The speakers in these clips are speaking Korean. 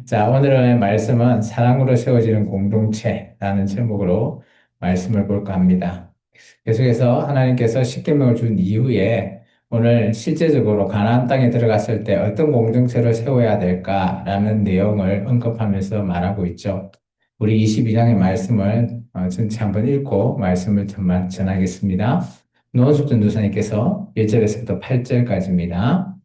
자, 오늘의 말씀은 사랑으로 세워지는 공동체라는 제목으로 말씀을 볼까 합니다. 계속해서 하나님께서 십계명을 준 이후에 오늘 실제적으로 가나안 땅에 들어갔을 때 어떤 공동체를 세워야 될까라는 내용을 언급하면서 말하고 있죠. 우리 22장의 말씀을 전체 한번 읽고 말씀을 전하겠습니다. 노원숙 전도사님께서 1절에서부터 8절까지입니다.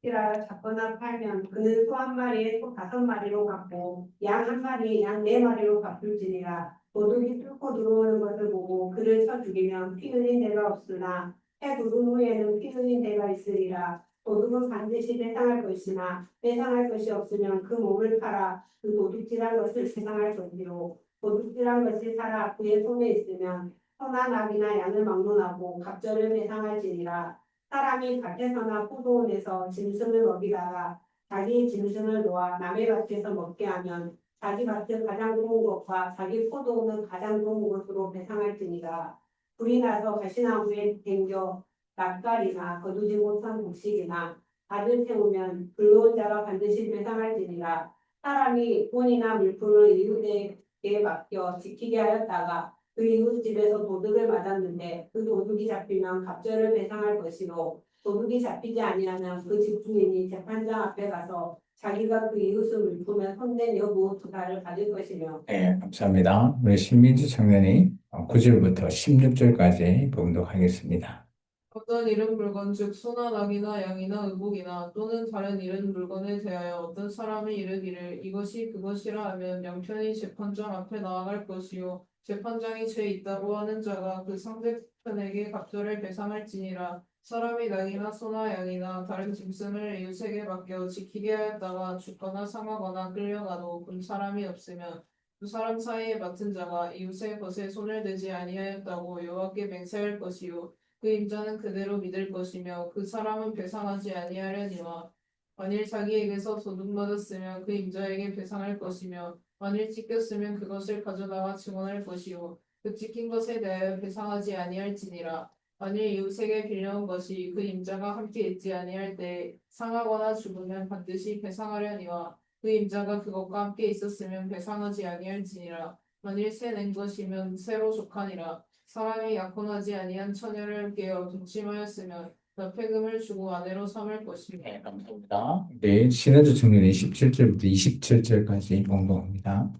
이라 잡거나 팔면 그는 소 한 마리에 소 다섯 마리로 갚고 양 한 마리에 양 네 마리로 갚을지니라. 도둑이 뚫고 들어오는 것을 보고 그를 쳐 죽이면 피 흘린 데가 없으나 해 부른 후에는 피 흘린 데가 있으리라. 도둑은 반드시 배상할 것이나 배상할 것이 없으면 그 몸을 팔아 그 도둑질한 것을 배상할 것이요 도둑질한 것이 살아 그의 손에 있으면 소나 낙이나 양을 막론하고 갑절을 배상할지니라. 사람이 밭에서나 포도원에서 짐승을 먹이다가 자기 짐승을 놓아 남의 밭에서 먹게 하면 자기 밭은 가장 좋은 것과 자기 포도원은 가장 좋은 것으로 배상할지니라. 불이 나서 가시나무에 댕겨 낯가리나 거두지 못한 곡식이나 밭을 태우면 불러온 자가 반드시 배상할지니라. 사람이 돈이나 물품을 이웃에게 맡겨 지키게 하였다가 그 이웃 집에서 도둑을 맞았는데 그 도둑이 잡히면 갑절을 배상할 것이로 도둑이 잡히지 아니하면 그 집주인이 재판장 앞에 가서 자기가 그 이웃을 물품에 손댄 여부 조사를 받을 것이며. 네, 감사합니다. 우리 신민주 청년이 9절부터 16절까지 봉독하겠습니다. 어떤 이른 물건 즉 소나 낙이나 양이나 의복이나 또는 다른 이른 물건에 대하여 어떤 사람이 이르기를 이것이 그것이라 하면 명편이 재판장 앞에 나아갈 것이요 재판장이 죄 있다고 하는 자가 그 상대편에게 갑절을 배상할지니라. 사람이 낙이나 소나 양이나 다른 짐승을 이웃에게 맡겨 지키게 하였다가 죽거나 상하거나 끌려가도 본 사람이 없으면 두 사람 사이에 맡은 자가 이웃의 것에 손을 대지 아니하였다고 여호와께 맹세할 것이요 그 임자는 그대로 믿을 것이며 그 사람은 배상하지 아니하려니와 만일 자기에게서 도둑맞았으면 그 임자에게 배상할 것이며 만일 찢겼으면 그것을 가져다가 증언할 것이요 그 찢긴 것에 대하여 배상하지 아니할지니라. 만일 이웃에게 빌려온 것이 그 임자가 함께 있지 아니할 때 상하거나 죽으면 반드시 배상하려니와 그 임자가 그것과 함께 있었으면 배상하지 아니할지니라. 만일 새 낸 것이면 새로 족하니라. 사람이 약혼하지 아니한 처녀를 깨어 동침하였으면 납폐금을 주고 아내로 삼을 것이며. 네, 감사합니다. 네, 신해주 청년이 17절부터 27절까지 봉독합니다.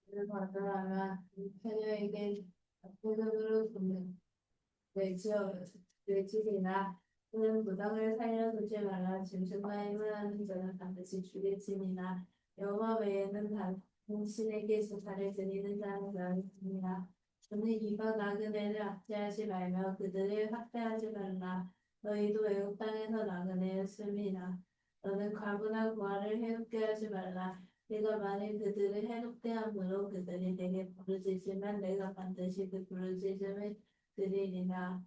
를 받으라면 처녀에게 납폐금으로 돈을 외치리나 그는 무당을 살려두지 말라. 짐승과 행하는 자는 반드시 죽일지니나 여호와 외에는 당신에게 제사를 드리는 자는 없느니라. 너는 이방 나그네를 압제하지 말며 그들을 학대하지 말라. 너희도 애굽 땅에서 나그네였음이나 너는 과부나 고아를 해롭게 하지 말라. 내가 만일 그들을 해롭대함으로 그들이 내게 부르짖으면 내가 반드시 그 부르짖음을 들으리라.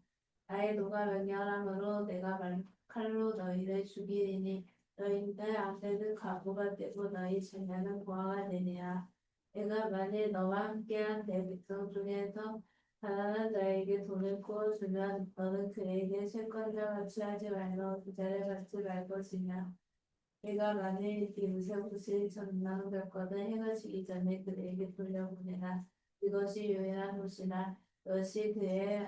나의 노가 명령함으로 내가 칼로 너희를 죽이리니 너희들 아들은 과부가 되고 너희 자녀는 고아가 되리라. 내가 만일 너와 함께한 내 백성 중에서 가난한 자에게 돈을 구워주면 너는 그에게 채권자 같이 하지 말고 부자를 받지 말 것이며 내가 만일 이웃의 옷을 전망받거든 해가 지기 전에 그에게 돌려보내라. 이것이 유일한 옷이나 이것이 그의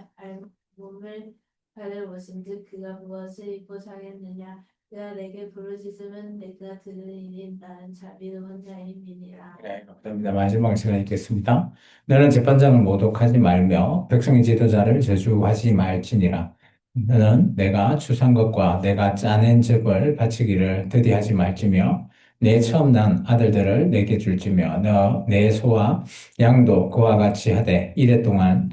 몸을 가릴 옷인즉 그가 무엇을 입고 자겠느냐. 그가 내게 부르짖으면 내가 들으리니 나는 자비로운 자임이니라. 네, 감사합니다. 마지막 시간 있겠습니다. 너는 재판장을 모독하지 말며 백성의 지도자를 저주하지 말지니라. 너는 내가 추산 것과 내가 짜낸 즙을 바치기를 더디하지 말지며 내 처음 난 아들들을 내게 줄지며 너 내 소와 양도 그와 같이 하되 이래 동안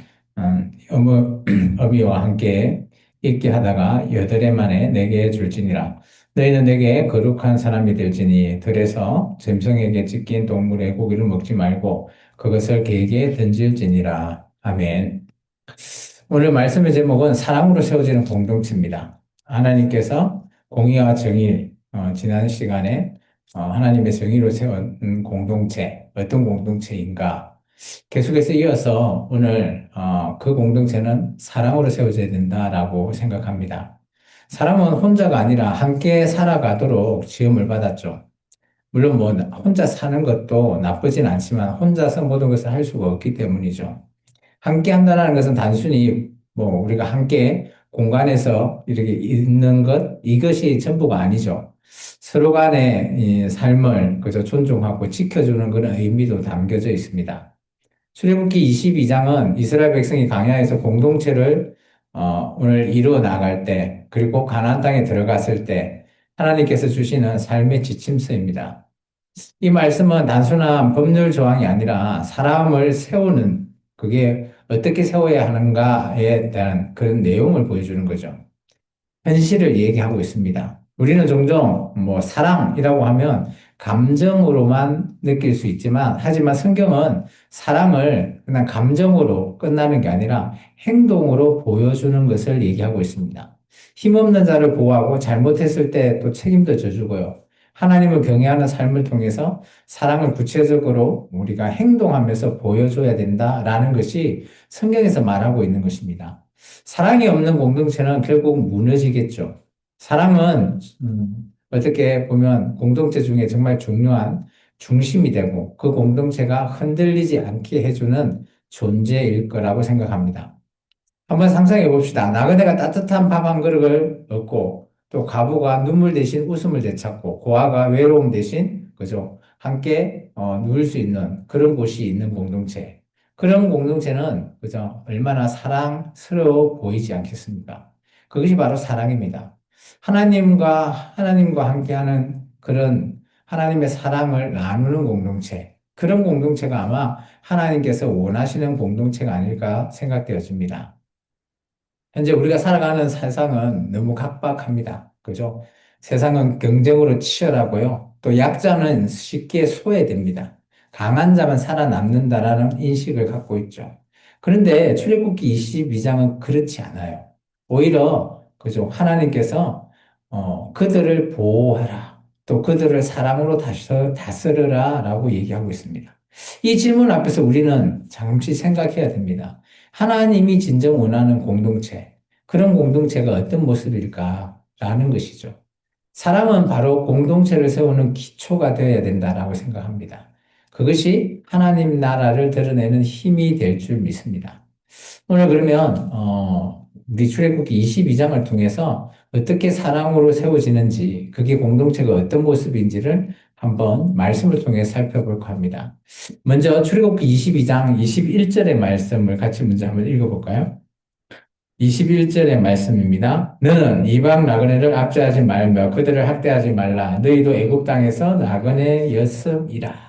어미와 함께 있게 하다가 여덟 해 만에 내게 줄지니라. 너희는 내게 거룩한 사람이 될지니 들에서 짐승에게 찢긴 동물의 고기를 먹지 말고 그것을 개에게 던질지니라. 아멘. 오늘 말씀의 제목은 사랑으로 세워지는 공동체입니다. 하나님께서 공의와 정의, 지난 시간에 하나님의 정의로 세운 공동체, 어떤 공동체인가? 계속해서 이어서 오늘 그 공동체는 사랑으로 세워져야 된다라고 생각합니다. 사람은 혼자가 아니라 함께 살아가도록 지음을 받았죠. 물론 뭐 혼자 사는 것도 나쁘진 않지만 혼자서 모든 것을 할 수가 없기 때문이죠. 함께 한다는 것은 단순히 뭐 우리가 함께 공간에서 이렇게 있는 것, 이것이 전부가 아니죠. 서로 간의 이 삶을 그저 존중하고 지켜주는 그런 의미도 담겨져 있습니다. 출애굽기 22장은 이스라엘 백성이 광야에서 공동체를 오늘 이루어 나갈 때, 그리고 가나안 땅에 들어갔을 때 하나님께서 주시는 삶의 지침서입니다. 이 말씀은 단순한 법률 조항이 아니라 사람을 세우는, 그게 어떻게 세워야 하는가에 대한 그런 내용을 보여주는 거죠. 현실을 얘기하고 있습니다. 우리는 종종 뭐 사랑이라고 하면 감정으로만 느낄 수 있지만, 하지만 성경은 사랑을 그냥 감정으로 끝나는 게 아니라 행동으로 보여주는 것을 얘기하고 있습니다. 힘없는 자를 보호하고 잘못했을 때 또 책임도 져주고요. 하나님을 경외하는 삶을 통해서 사랑을 구체적으로 우리가 행동하면서 보여줘야 된다라는 것이 성경에서 말하고 있는 것입니다. 사랑이 없는 공동체는 결국 무너지겠죠. 사랑은 어떻게 보면 공동체 중에 정말 중요한 중심이 되고 그 공동체가 흔들리지 않게 해주는 존재일 거라고 생각합니다. 한번 상상해 봅시다. 나그네가 따뜻한 밥 한 그릇을 얻고 또 과부가 눈물 대신 웃음을 되찾고 고아가 외로움 대신 그죠? 함께 누울 수 있는 그런 곳이 있는 공동체. 그런 공동체는 그죠? 얼마나 사랑스러워 보이지 않겠습니까? 그것이 바로 사랑입니다. 하나님과 함께하는 그런 하나님의 사랑을 나누는 공동체. 그런 공동체가 아마 하나님께서 원하시는 공동체가 아닐까 생각되어집니다. 현재 우리가 살아가는 세상은 너무 각박합니다. 그죠? 세상은 경쟁으로 치열하고요. 또 약자는 쉽게 소외됩니다. 강한 자만 살아남는다라는 인식을 갖고 있죠. 그런데 출애굽기 22장은 그렇지 않아요. 오히려 그죠? 하나님께서 그들을 보호하라. 또 그들을 사랑으로 다스려라라고 얘기하고 있습니다. 이 질문 앞에서 우리는 잠시 생각해야 됩니다. 하나님이 진정 원하는 공동체, 그런 공동체가 어떤 모습일까라는 것이죠. 사랑은 바로 공동체를 세우는 기초가 되어야 된다라고 생각합니다. 그것이 하나님 나라를 드러내는 힘이 될 줄 믿습니다. 오늘 그러면 우리 출애굽기 22장을 통해서 어떻게 사랑으로 세워지는지, 그게 공동체가 어떤 모습인지를 한번 말씀을 통해 살펴볼까 합니다. 먼저 출애굽기 22장 21절의 말씀을 같이 먼저 한번 읽어볼까요? 21절의 말씀입니다. 너는 이방 나그네를 압제하지 말며 그들을 학대하지 말라. 너희도 애굽 땅에서 나그네였음이라.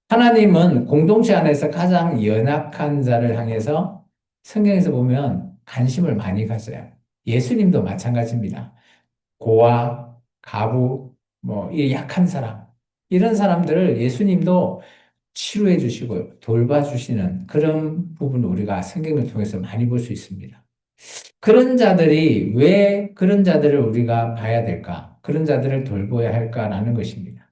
하나님은 공동체 안에서 가장 연약한 자를 향해서 성경에서 보면 관심을 많이 가져요. 예수님도 마찬가지입니다. 고아, 가부, 뭐, 이 약한 사람, 이런 사람들을 예수님도 치료해 주시고 돌봐주시는 그런 부분을 우리가 성경을 통해서 많이 볼 수 있습니다. 그런 자들이 왜 그런 자들을 우리가 봐야 될까? 그런 자들을 돌봐야 할까라는 것입니다.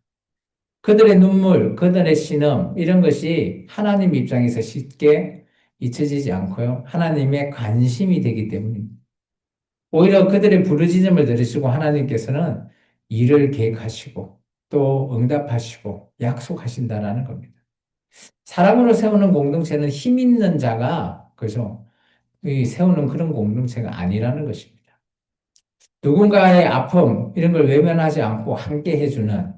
그들의 눈물, 그들의 신음, 이런 것이 하나님 입장에서 쉽게 잊혀지지 않고요. 하나님의 관심이 되기 때문입니다. 오히려 그들의 부르짖음을 들으시고 하나님께서는 일을 계획하시고 또 응답하시고 약속하신다라는 겁니다. 사람으로 세우는 공동체는 힘 있는 자가, 그죠? 이 세우는 그런 공동체가 아니라는 것입니다. 누군가의 아픔, 이런 걸 외면하지 않고 함께 해주는,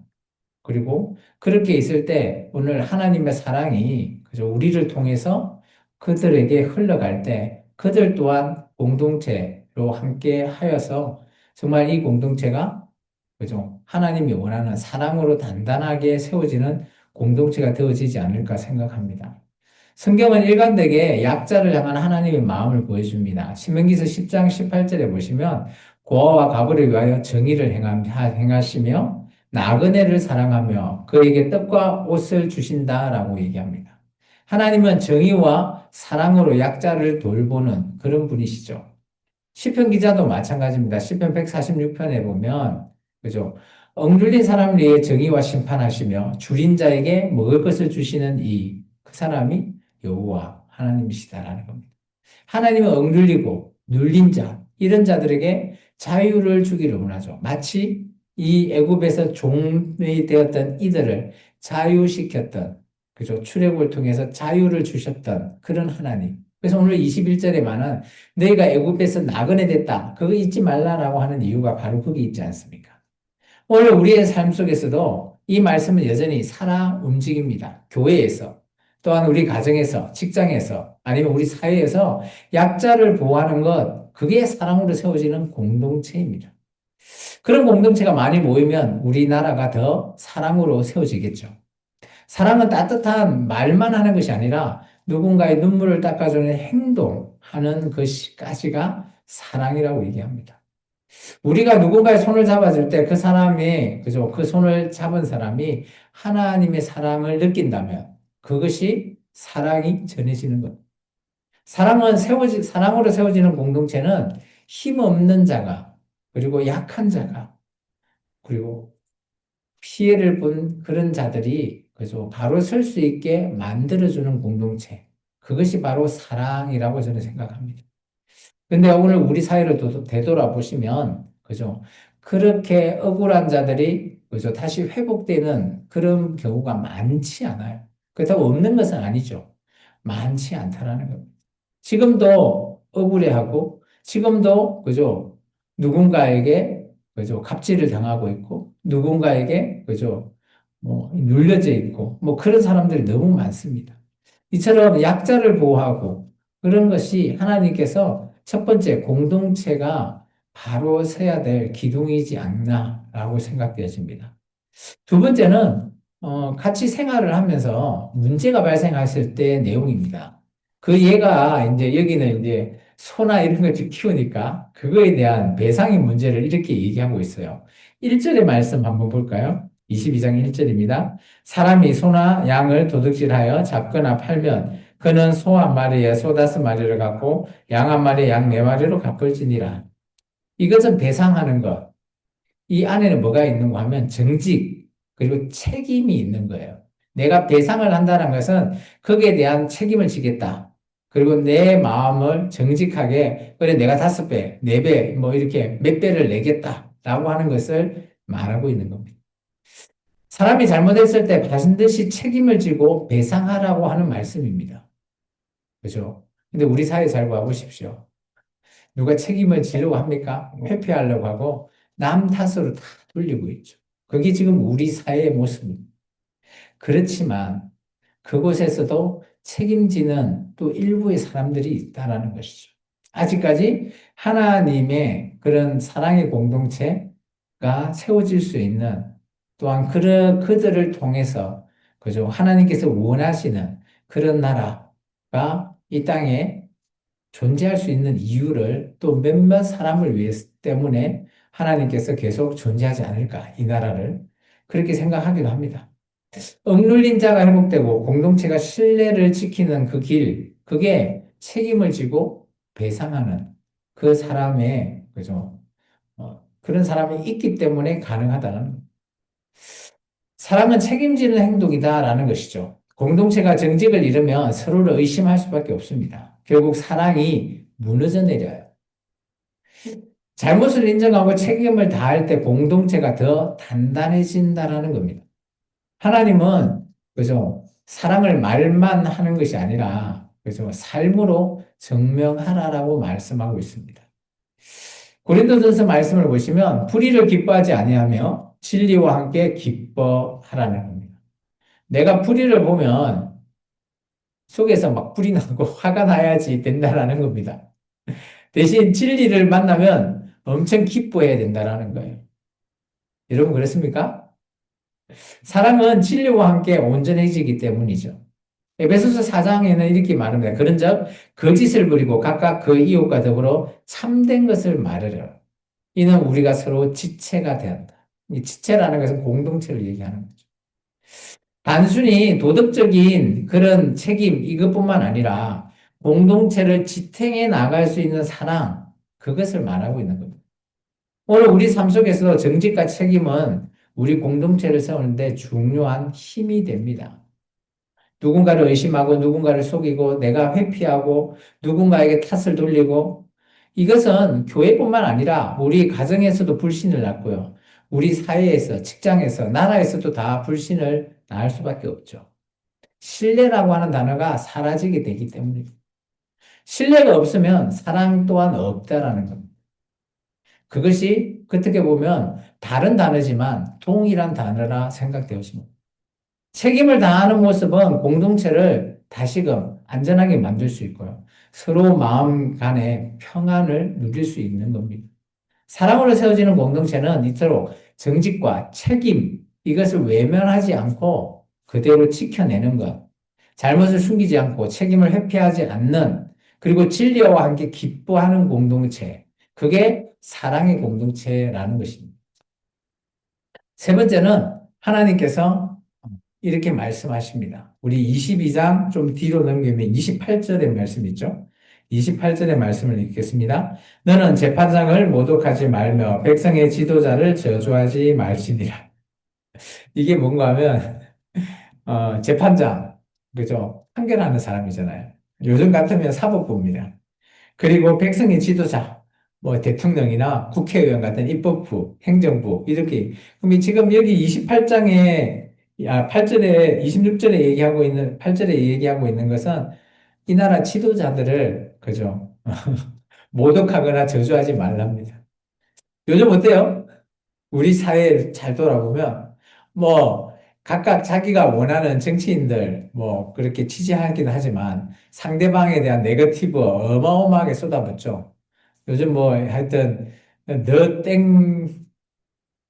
그리고 그렇게 있을 때 오늘 하나님의 사랑이 그죠? 우리를 통해서 그들에게 흘러갈 때 그들 또한 공동체로 함께 하여서 정말 이 공동체가 그죠? 하나님이 원하는 사랑으로 단단하게 세워지는 공동체가 되어지지 않을까 생각합니다. 성경은 일관되게 약자를 향한 하나님의 마음을 보여줍니다. 신명기서 10장 18절에 보시면 고아와 과부를 위하여 정의를 행하시며 나그네를 사랑하며 그에게 떡과 옷을 주신다라고 얘기합니다. 하나님은 정의와 사랑으로 약자를 돌보는 그런 분이시죠. 시편 기자도 마찬가지입니다. 시편 146편에 보면 그죠? 억눌린 사람을 위해 정의와 심판하시며 줄인 자에게 먹을 것을 주시는 그 사람이 여호와 하나님이시다라는 겁니다. 하나님은 억눌리고 눌린 자, 이런 자들에게 자유를 주기를 원하죠. 마치 이 애굽에서 종이 되었던 이들을 자유시켰던, 그죠? 출애굽을 통해서 자유를 주셨던 그런 하나님. 그래서 오늘 21절에만은 너희가 애굽에서 나그네 됐다. 그거 잊지 말라라고 하는 이유가 바로 거기 있지 않습니까? 오늘 우리의 삶 속에서도 이 말씀은 여전히 살아 움직입니다. 교회에서, 또한 우리 가정에서, 직장에서, 아니면 우리 사회에서 약자를 보호하는 것, 그게 사랑으로 세워지는 공동체입니다. 그런 공동체가 많이 모이면 우리나라가 더 사랑으로 세워지겠죠. 사랑은 따뜻한 말만 하는 것이 아니라 누군가의 눈물을 닦아주는 행동하는 것까지가 사랑이라고 얘기합니다. 우리가 누군가의 손을 잡아줄 때 그 사람이, 그죠? 그 손을 잡은 사람이 하나님의 사랑을 느낀다면 그것이 사랑이 전해지는 것. 사랑으로 세워지는 공동체는 힘없는 자가, 그리고 약한 자가, 그리고 피해를 본 그런 자들이, 그죠? 바로 설 수 있게 만들어주는 공동체. 그것이 바로 사랑이라고 저는 생각합니다. 근데 오늘 우리 사회를 되돌아보시면, 그죠? 그렇게 억울한 자들이, 그죠? 다시 회복되는 그런 경우가 많지 않아요. 그렇다고 없는 것은 아니죠. 많지 않다라는 겁니다. 지금도 억울해하고, 지금도, 그죠? 누군가에게, 그죠? 갑질을 당하고 있고, 누군가에게, 그죠? 뭐, 눌려져 있고, 뭐 그런 사람들이 너무 많습니다. 이처럼 약자를 보호하고, 그런 것이 하나님께서 첫 번째 공동체가 바로 서야 될 기둥이지 않나라고 생각되어집니다. 두 번째는 같이 생활을 하면서 문제가 발생했을 때 내용입니다. 그 얘가 이제 여기는 이제 소나 이런 걸 키우니까 그거에 대한 배상의 문제를 이렇게 얘기하고 있어요. 1절의 말씀 한번 볼까요? 22장 1절입니다. 사람이 소나 양을 도둑질하여 잡거나 팔면 그는 소 한 마리에 소 다섯 마리를 갚고 양 한 마리에 양 네 마리로 갚을지니라. 이것은 배상하는 것. 이 안에는 뭐가 있는가 하면 정직, 그리고 책임이 있는 거예요. 내가 배상을 한다는 것은 거기에 대한 책임을 지겠다. 그리고 내 마음을 정직하게, 그래, 내가 5배, 4배, 뭐 이렇게 몇 배를 내겠다. 라고 하는 것을 말하고 있는 겁니다. 사람이 잘못했을 때 반드시 책임을 지고 배상하라고 하는 말씀입니다. 그죠? 근데 우리 사회 잘 봐보십시오. 누가 책임을 지려고 합니까? 회피하려고 하고 남 탓으로 다 돌리고 있죠. 그게 지금 우리 사회의 모습입니다. 그렇지만 그곳에서도 책임지는 또 일부의 사람들이 있다라는 것이죠. 아직까지 하나님의 그런 사랑의 공동체가 세워질 수 있는, 또한 그들을 통해서, 그죠? 하나님께서 원하시는 그런 나라가 이 땅에 존재할 수 있는 이유를 또 몇몇 사람을 위해 때문에 하나님께서 계속 존재하지 않을까, 이 나라를. 그렇게 생각하기도 합니다. 억눌린 자가 회복되고 공동체가 신뢰를 지키는 그 길, 그게 책임을 지고 배상하는 그 사람의, 그죠? 그런 사람이 있기 때문에 가능하다는, 사랑은 책임지는 행동이다라는 것이죠. 공동체가 정직을 잃으면 서로를 의심할 수밖에 없습니다. 결국 사랑이 무너져 내려요. 잘못을 인정하고 책임을 다할 때 공동체가 더 단단해진다라는 겁니다. 하나님은, 그죠? 사랑을 말만 하는 것이 아니라, 그죠? 삶으로 증명하라라고 말씀하고 있습니다. 고린도전서 말씀을 보시면 불의를 기뻐하지 아니하며 진리와 함께 기뻐하라는 겁니다. 내가 불의를 보면 속에서 막 불이 나고 화가 나야지 된다라는 겁니다. 대신 진리를 만나면 엄청 기뻐해야 된다라는 거예요. 여러분 그렇습니까? 사랑은 진리와 함께 온전해지기 때문이죠. 에베소서 4장에는 이렇게 말합니다. 그런즉 거짓을 부리고 각각 그 이웃과 더불어 참된 것을 말하라. 이는 우리가 서로 지체가 되었다. 이 지체라는 것은 공동체를 얘기하는 거죠. 단순히 도덕적인 그런 책임 이것뿐만 아니라 공동체를 지탱해 나갈 수 있는 사랑, 그것을 말하고 있는 겁니다. 오늘 우리 삶 속에서 정직과 책임은 우리 공동체를 세우는데 중요한 힘이 됩니다. 누군가를 의심하고 누군가를 속이고 내가 회피하고 누군가에게 탓을 돌리고 이것은 교회뿐만 아니라 우리 가정에서도 불신을 낳고요. 우리 사회에서, 직장에서, 나라에서도 다 불신을 낳을 수밖에 없죠. 신뢰라고 하는 단어가 사라지게 되기 때문입니다. 신뢰가 없으면 사랑 또한 없다라는 겁니다. 그것이 어떻게 보면 다른 단어지만 동일한 단어라 생각되어집니다. 책임을 다하는 모습은 공동체를 다시금 안전하게 만들 수 있고요. 서로 마음 간에 평안을 누릴 수 있는 겁니다. 사랑으로 세워지는 공동체는 이토록 정직과 책임, 이것을 외면하지 않고 그대로 지켜내는 것, 잘못을 숨기지 않고 책임을 회피하지 않는, 그리고 진리와 함께 기뻐하는 공동체, 그게 사랑의 공동체라는 것입니다. 세 번째는 하나님께서 이렇게 말씀하십니다. 우리 22장 좀 뒤로 넘기면 28절의 말씀 있죠? 28절의 말씀을 읽겠습니다. 너는 재판장을 모독하지 말며 백성의 지도자를 저주하지 말지니라. 이게 뭔가 하면 재판장, 그죠? 판결하는 사람이잖아요. 요즘 같으면 사법부입니다. 그리고 백성의 지도자, 뭐 대통령이나 국회의원 같은 입법부, 행정부 이렇게. 그럼 지금 여기 28장에 8절에 26절에 얘기하고 있는 8절에 얘기하고 있는 것은 이 나라 지도자들을 그죠? 모독하거나 저주하지 말랍니다. 요즘 어때요? 우리 사회를 잘 돌아보면 뭐 각각 자기가 원하는 정치인들 뭐 그렇게 지지하기도 하지만 상대방에 대한 네거티브 어마어마하게 쏟아붓죠. 요즘 뭐 하여튼 너땡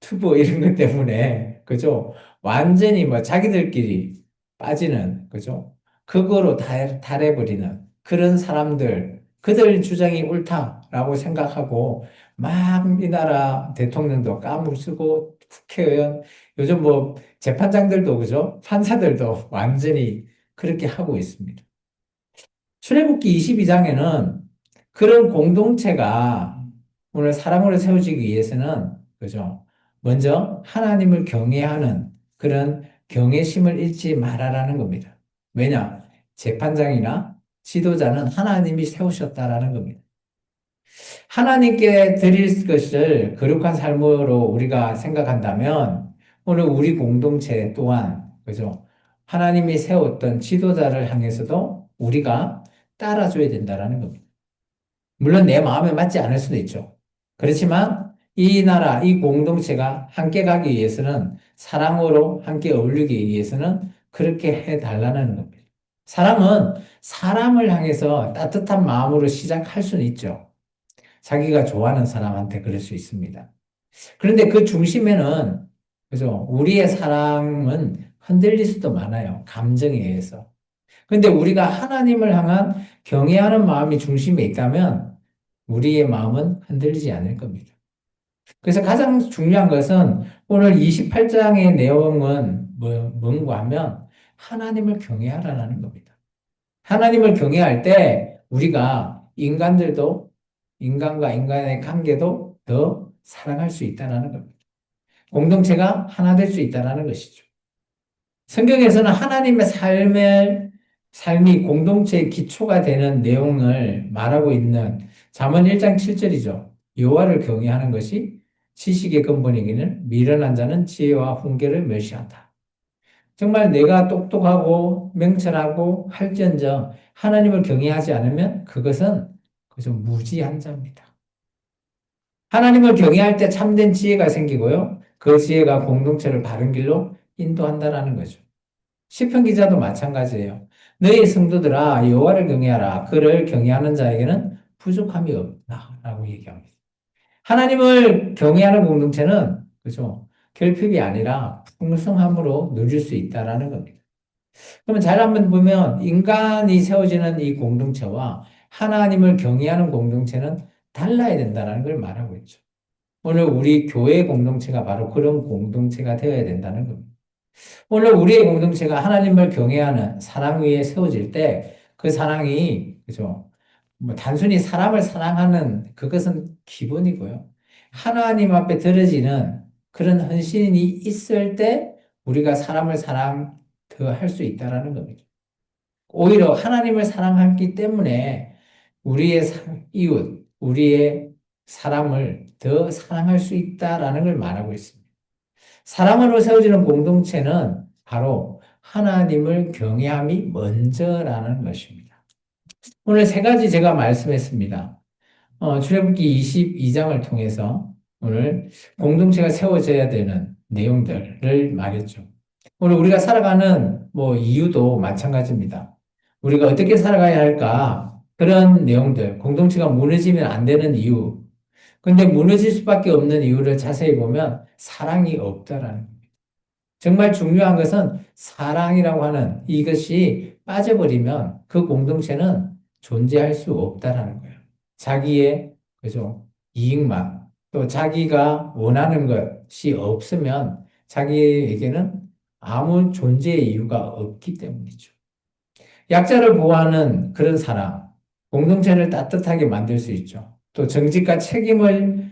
투브 이런 것 때문에 그죠? 완전히 뭐 자기들끼리 빠지는 그죠? 그거로 달해버리는 그런 사람들, 그들 주장이 옳다라고 생각하고 막 이 나라 대통령도 까무쓰고 국회의원, 요즘 뭐 재판장들도 그죠? 판사들도 완전히 그렇게 하고 있습니다. 출애굽기 22장에는 그런 공동체가 오늘 사랑으로 세워지기 위해서는 그죠? 먼저 하나님을 경외하는 그런 경외심을 잃지 말아라는 겁니다. 왜냐? 재판장이나 지도자는 하나님이 세우셨다라는 겁니다. 하나님께 드릴 것을 거룩한 삶으로 우리가 생각한다면 오늘 우리 공동체 또한 그죠? 하나님이 세웠던 지도자를 향해서도 우리가 따라줘야 된다라는 겁니다. 물론 내 마음에 맞지 않을 수도 있죠. 그렇지만 이 나라, 이 공동체가 함께 가기 위해서는 사랑으로 함께 어울리기 위해서는 그렇게 해달라는 겁니다. 사랑은 사람을 향해서 따뜻한 마음으로 시작할 수는 있죠. 자기가 좋아하는 사람한테 그럴 수 있습니다. 그런데 그 중심에는, 그죠? 우리의 사랑은 흔들릴 수도 많아요. 감정에 의해서. 그런데 우리가 하나님을 향한 경외하는 마음이 중심에 있다면 우리의 마음은 흔들리지 않을 겁니다. 그래서 가장 중요한 것은 오늘 28장의 내용은 뭔가 하면 하나님을 경외하라는 겁니다. 하나님을 경외할 때 우리가 인간들도 인간과 인간의 관계도 더 사랑할 수 있다는 겁니다. 공동체가 하나 될 수 있다는 것이죠. 성경에서는 하나님의 삶이 공동체의 기초가 되는 내용을 말하고 있는 잠언 1장 7절이죠. 여호와를 경외하는 것이 지식의 근본이기는 미련한 자는 지혜와 훈계를 멸시한다. 정말 내가 똑똑하고 명철하고 할지언정 하나님을 경외하지 않으면 그것은 그저 무지한 자입니다. 하나님을 경외할 때 참된 지혜가 생기고요. 그 지혜가 공동체를 바른 길로 인도한다라는 거죠. 시편 기자도 마찬가지예요. 너희 성도들아 여호와를 경외하라. 그를 경외하는 자에게는 부족함이 없다라고 얘기합니다. 하나님을 경외하는 공동체는 그죠? 결핍이 아니라 풍성함으로 누릴 수 있다라는 겁니다. 그러면 잘 한번 보면 인간이 세워지는 이 공동체와 하나님을 경외하는 공동체는 달라야 된다는 걸 말하고 있죠. 오늘 우리 교회 공동체가 바로 그런 공동체가 되어야 된다는 겁니다. 오늘 우리의 공동체가 하나님을 경외하는 사랑 위에 세워질 때 그 사랑이 그죠? 뭐 단순히 사람을 사랑하는 그것은 기본이고요. 하나님 앞에 들어지는 그런 헌신이 있을 때 우리가 사람을 사랑 더 할 수 있다라는 겁니다. 오히려 하나님을 사랑하기 때문에 우리의 이웃, 우리의 사람을 더 사랑할 수 있다라는 걸 말하고 있습니다. 사랑으로 세워지는 공동체는 바로 하나님을 경외함이 먼저라는 것입니다. 오늘 세 가지 제가 말씀했습니다. 출애굽기 22장을 통해서 오늘 공동체가 세워져야 되는 내용들을 말했죠. 오늘 우리가 살아가는 이유도 마찬가지입니다. 우리가 어떻게 살아가야 할까? 그런 내용들, 공동체가 무너지면 안 되는 이유. 근데 무너질 수밖에 없는 이유를 자세히 보면 사랑이 없다라는 겁니다. 정말 중요한 것은 사랑이라고 하는 이것이 빠져버리면 그 공동체는 존재할 수 없다라는 거예요. 자기의, 그죠? 이익만, 또 자기가 원하는 것이 없으면 자기에게는 아무 존재의 이유가 없기 때문이죠. 약자를 보호하는 그런 사람, 공동체를 따뜻하게 만들 수 있죠. 또 정직과 책임을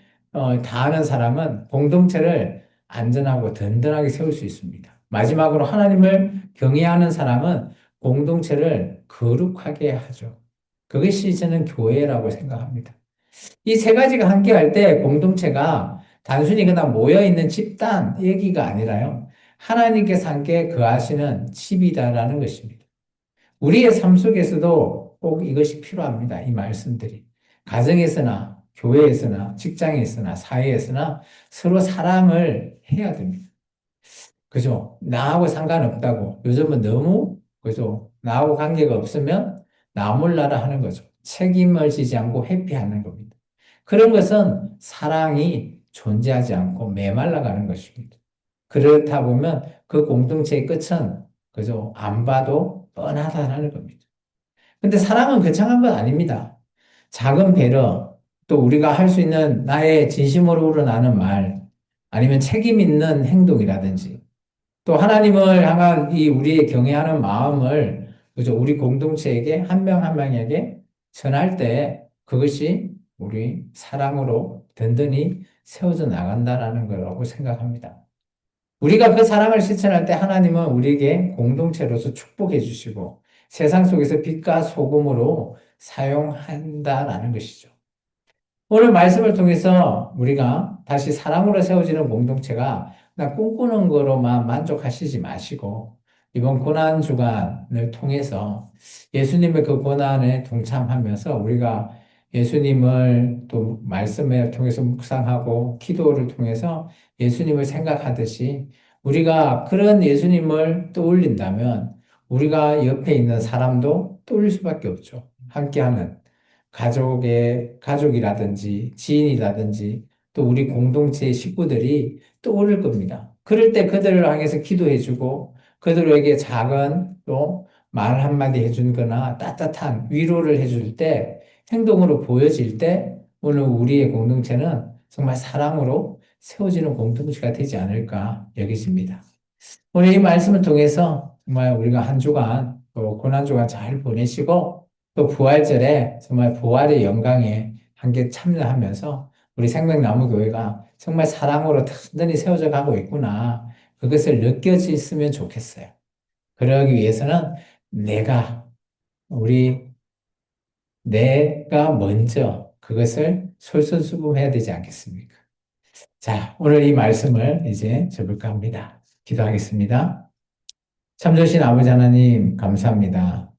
다하는 사람은 공동체를 안전하고 든든하게 세울 수 있습니다. 마지막으로 하나님을 경외하는 사람은 공동체를 거룩하게 하죠. 그것이 저는 교회라고 생각합니다. 이 세 가지가 함께할 때 공동체가 단순히 그냥 모여있는 집단 얘기가 아니라요. 하나님께서 함께 거하시는 집이다라는 것입니다. 우리의 삶 속에서도 꼭 이것이 필요합니다. 이 말씀들이. 가정에서나 교회에서나 직장에서나 사회에서나 서로 사랑을 해야 됩니다. 그죠? 나하고 상관없다고. 요즘은 너무, 그죠? 나하고 관계가 없으면 나 몰라라 하는 거죠. 책임을 지지 않고 회피하는 겁니다. 그런 것은 사랑이 존재하지 않고 메말라가는 것입니다. 그렇다 보면 그 공동체의 끝은, 그죠? 안 봐도 뻔하다라는 겁니다. 근데 사랑은 거창한 건 아닙니다. 작은 배려, 또 우리가 할 수 있는 나의 진심으로 우러나는 말, 아니면 책임 있는 행동이라든지, 또 하나님을 향한 이 우리의 경외하는 마음을 그죠? 우리 공동체에게 한 명 한 명에게 전할 때 그것이 우리 사랑으로 든든히 세워져 나간다라는 거라고 생각합니다. 우리가 그 사랑을 실천할 때 하나님은 우리에게 공동체로서 축복해 주시고 세상 속에서 빛과 소금으로 사용한다라는 것이죠. 오늘 말씀을 통해서 우리가 다시 사랑으로 세워지는 공동체가 그냥 꿈꾸는 거로만 만족하시지 마시고 이번 고난 주간을 통해서 예수님의 그 고난에 동참하면서 우리가 예수님을 또 말씀을 통해서 묵상하고 기도를 통해서 예수님을 생각하듯이 우리가 그런 예수님을 떠올린다면 우리가 옆에 있는 사람도 떠올릴 수밖에 없죠. 함께하는 가족이라든지 지인이라든지 또 우리 공동체의 식구들이 떠오를 겁니다. 그럴 때 그들을 향해서 기도해주고 그들에게 작은 또 말 한마디 해준 거나 따뜻한 위로를 해줄 때 행동으로 보여질 때 오늘 우리의 공동체는 정말 사랑으로 세워지는 공동체가 되지 않을까 여기집니다. 오늘 이 말씀을 통해서 정말 우리가 한 주간 또 고난 주간 잘 보내시고 또 부활절에 정말 부활의 영광에 함께 참여하면서 우리 생명나무교회가 정말 사랑으로 든든히 세워져 가고 있구나. 그것을 느껴졌으면 좋겠어요. 그러기 위해서는 우리, 내가 먼저 그것을 솔선수범해야 되지 않겠습니까? 자, 오늘 이 말씀을 이제 접을까 합니다. 기도하겠습니다. 참 좋으신 아버지 하나님, 감사합니다.